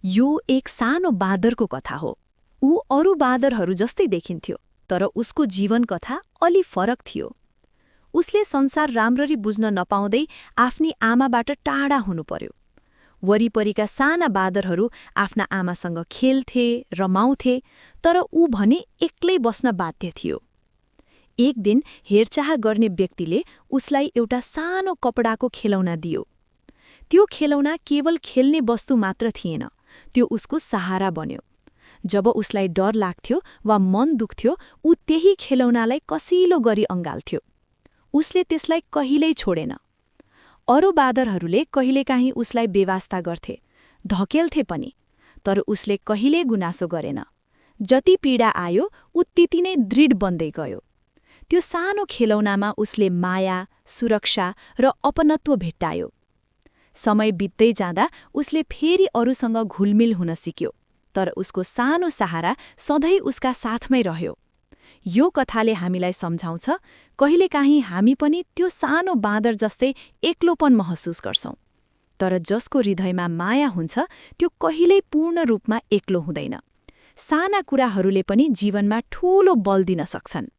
यो एक सानो बाँदरको कथा हो। ऊ अरू बाँदरहरू जस्तै देखिन्थ्यो, तर उसको जीवन कथा अलि फरक थियो। उसले संसार राम्ररी बुझ्न नपाउँदै आफ्नी आमाबाट टाढा हुनु पर्यो। वरिपरिका साना बाँदरहरू आफ्ना आमासँग खेल्थे, रमाउँथे, तर ऊ भने एक्लै बस्न बाध्य थियो। एक दिन हेरचाह गर्ने व्यक्तिले उसलाई एउटा सानो कपडाको खेलौना दियो। त्यो खेलौना केवल खेल्ने वस्तु मात्र थिएन, त्यो उसको सहारा बन्यो। जब उसलाई डर लाग्थ्यो वा मन दुख्थ्यो, ऊ त्यही खेलौनालाई कसिलो गरी अँगाल्थ्यो। उसले त्यसलाई कहिल्यै छोडेन। अरू बाँदरहरूले कहिलेकाहीँ उसलाई बेवास्ता गर्थे, धकेल्थे पनि, तर उसले कहिल्यै गुनासो गरेन। जति पीडा आयो, ऊ त्यति नै दृढ बन्दै गयो। त्यो सानो खेलौनामा उसले माया, सुरक्षा र अपनत्व भेट्टायो। समय बित्दै जाँदा उसले फेरि अरूसँग घुलमिल हुन सिक्यो, तर उसको सानो सहारा सधैँ उसका साथमै रह्यो। यो कथाले हामीलाई सम्झाउँछ, कहिलेकाहीँ हामी पनि त्यो सानो बाँदर जस्तै एक्लोपन महसुस गर्छौं। तर जसको हृदयमा माया हुन्छ, त्यो कहिल्यै पूर्ण रूपमा एक्लो हुँदैन। साना कुराहरूले पनि जीवनमा ठूलो बल दिन सक्छन्।